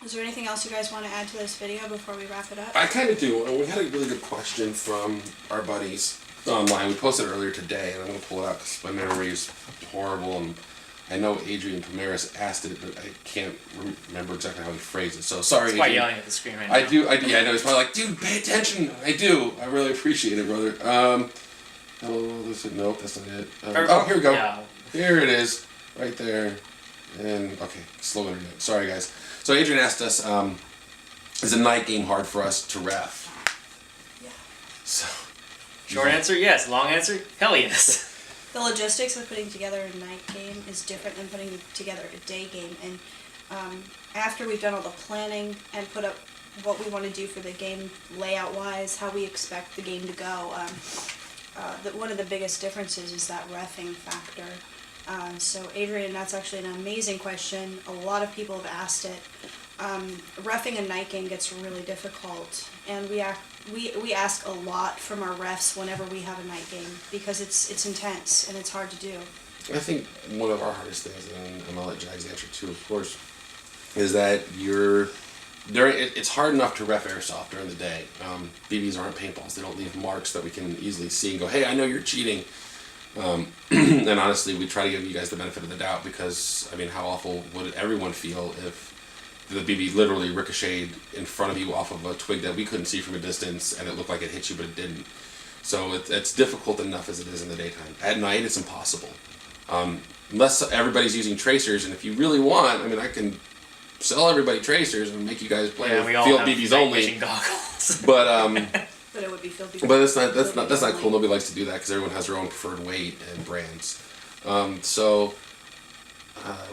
Is there anything else you guys want to add to this video before we wrap it up? I kind of do. We had a really good question from our buddies online. We posted it earlier today, and I'm going to pull it out because my memory is horrible. And I know Adrian Pomeris asked it, but I can't remember exactly how he phrased it. So sorry, That's why Adrian. yelling at the screen right now. I do. Yeah, I know. He's probably like, dude, pay attention. I do. I really appreciate it, brother. Hello, nope, that's not it. Oh, here we go. Yeah. Here it is, right there. And okay, slow internet. Sorry, guys. So Adrian asked us, is a night game hard for us to ref? Yeah. So, Short answer, yes. Long answer, hell yes. The logistics of putting together a night game is different than putting together a day game. And after we've done all the planning and put up what we want to do for the game layout-wise, how we expect the game to go, one of the biggest differences is that reffing factor. So Adrian, that's actually an amazing question. A lot of people have asked it. Reffing a night game gets really difficult, and we ask a lot from our refs whenever we have a night game because it's intense and it's hard to do. I think one of our hardest things, and I'm gonna let Jags answer too, of course, is that it's hard enough to ref airsoft during the day. BBs aren't paintballs; they don't leave marks that we can easily see and go, "Hey, I know you're cheating." And honestly, we try to give you guys the benefit of the doubt because, I mean, how awful would everyone feel if the BB literally ricocheted in front of you off of a twig that we couldn't see from a distance and it looked like it hit you but it didn't. So it's difficult enough as it is in the daytime. At night, it's impossible. Unless everybody's using tracers, and if you really want, I mean, I can sell everybody tracers and make you guys play with field BBs only. But But it would be filthy. but that's not cool. Nobody likes to do that because everyone has their own preferred weight and brands. So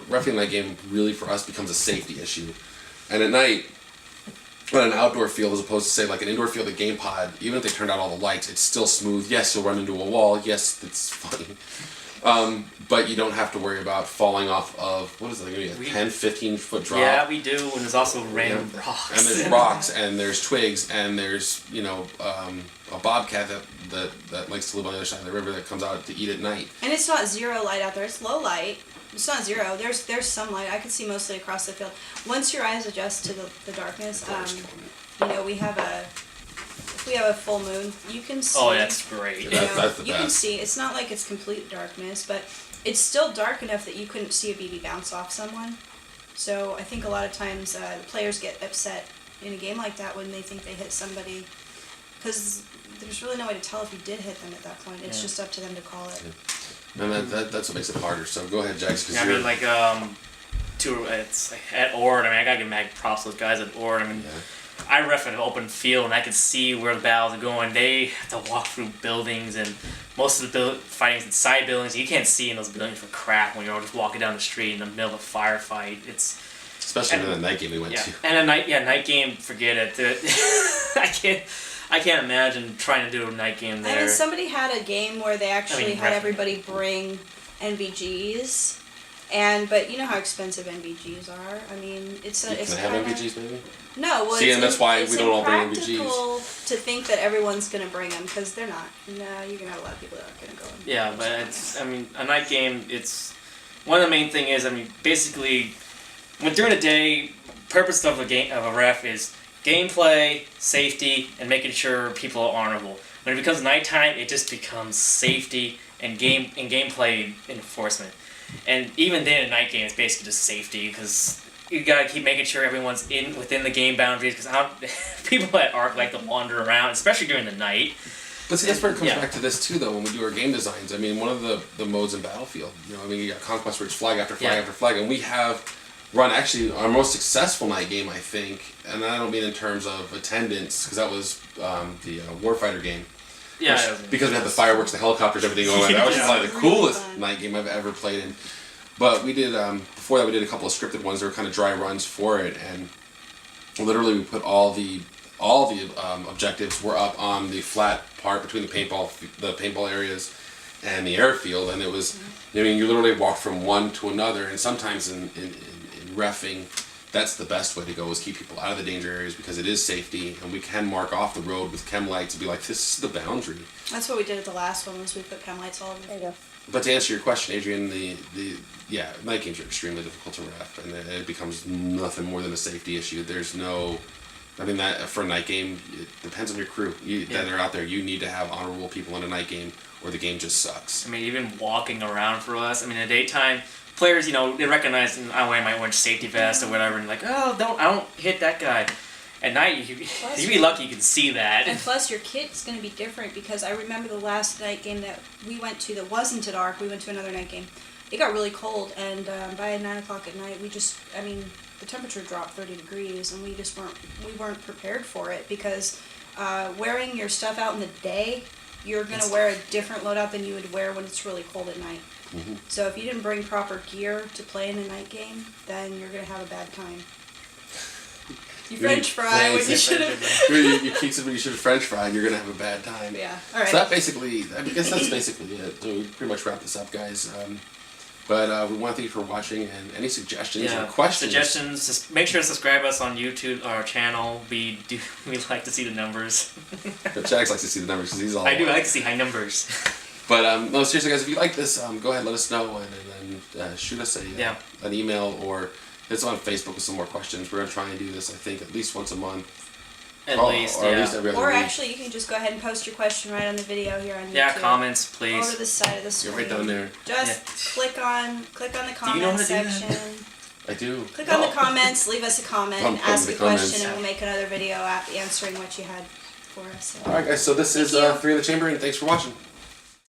reffing that game really for us becomes a safety issue. And at night, on an outdoor field as opposed to say like an indoor field at Game Pod, even if they turned out all the lights, it's still smooth. Yes, you'll run into a wall. Yes, it's funny. But you don't have to worry about falling off of, what is it, maybe a 10, 15-foot drop? Yeah, we do, and there's also random rocks. And there's rocks, and there's twigs, and there's, a bobcat that likes to live on the other side of the river that comes out to eat at night. And it's not zero light out there, it's low light. It's not zero, there's some light. I can see mostly across the field. Once your eyes adjust to the darkness, if we have a full moon, you can see. Oh, that's great. That's the you can best. see. It's not like it's complete darkness, but it's still dark enough that you couldn't see a BB bounce off someone. So I think a lot of times the players get upset in a game like that when they think they hit somebody, because there's really no way to tell if you did hit them at that point. It's just up to them to call it. Yeah. And that's what makes it harder. So go ahead, Jax. It's like at Ord. I mean, I gotta give mad props to those guys at Ord. I mean, I ref an open field and I can see where the battles are going. They have to walk through buildings, and most of the fighting's inside buildings. You can't see in those buildings for crap when you're just walking down the street in the middle of a firefight. Especially in the night game we went to. And night game, forget it. I can't imagine trying to do a night game there. I mean, somebody had a game where they actually had everybody bring NVGs, but you know how expensive NVGs are. I mean, it's Can I have NVGs maybe? No, well, and that's why we don't all bring NVGs. It's impractical to think that everyone's going to bring them, because they're not. No, you're going to have a lot of people that aren't going to go. Yeah, but a night game, it's one of the main thing is, basically, during the day, purpose of a ref is gameplay, safety, and making sure people are honorable. When it becomes nighttime, it just becomes safety and gameplay enforcement. And even then, a night game is basically just safety, because you gotta keep making sure everyone's within the game boundaries, because people at ARC like to wander around, especially during the night. But see, that's where it comes back to this too, though. When we do our game designs, I mean, one of the modes in Battlefield, you got Conquest, where it's flag after flag after flag, and we have run actually our most successful night game, I think, and I don't mean in terms of attendance, because that was the Warfighter game. Yeah. Because we had the fireworks, the helicopters, everything going on. That was probably the coolest night game I've ever played in. But we did, before that, we did a couple of scripted ones. They were kind of dry runs for it, and literally we put all the objectives were up on the flat part between the paintball areas and the airfield, and it was, you literally walk from one to another, and sometimes in reffing, that's the best way to go, is keep people out of the danger areas, because it is safety, and we can mark off the road with chem lights and be like, this is the boundary. That's what we did at the last one, was we put chem lights all over. There you go. But to answer your question, Adrian, yeah, night games are extremely difficult to ref, and it becomes nothing more than a safety issue. There's no, I mean, that for a night game, it depends on your crew that are out there. You need to have honorable people in a night game, or the game just sucks. I mean, even walking around for us. I mean, in the daytime, players, they recognize I might wear safety vest or whatever, and like, oh, I don't hit that guy. At night, you'd be lucky you can see that. And plus, your kit's going to be different because I remember the last night game that we went to that wasn't at ARC. We went to another night game. It got really cold, and by 9 o'clock at night, the temperature dropped 30 degrees, and we weren't prepared for it because wearing your stuff out in the day, you're going to wear a different loadout than you would wear when it's really cold at night. Mm-hmm. So if you didn't bring proper gear to play in a night game, then you're going to have a bad time. You French fry when you should have. You keep something you should have French fry, and you're gonna have a bad time. Yeah. All right. So I guess that's basically it. So we pretty much wrap this up, guys. But we want to thank you for watching, and any suggestions or questions. Just make sure to subscribe us on YouTube, our channel. We like to see the numbers. But Jax likes to see the numbers because he's all. I do like to see high numbers. But no, seriously, guys, if you like this, go ahead, let us know, and then shoot us an email or. It's on Facebook with some more questions. We're going to try and do this, I think, at least once a month. At least every other week. Actually, you can just go ahead and post your question right on the video here on YouTube. Yeah, comments, please. Over the side of the screen. You're right down there. Just click on the comments do you know how to section. do that? I do. Click on the comments, leave us a comment, ask a comments. question, and we'll make another video answering what you had for us. So. All right, guys, so this is 3 in the Chamber, and thanks for watching.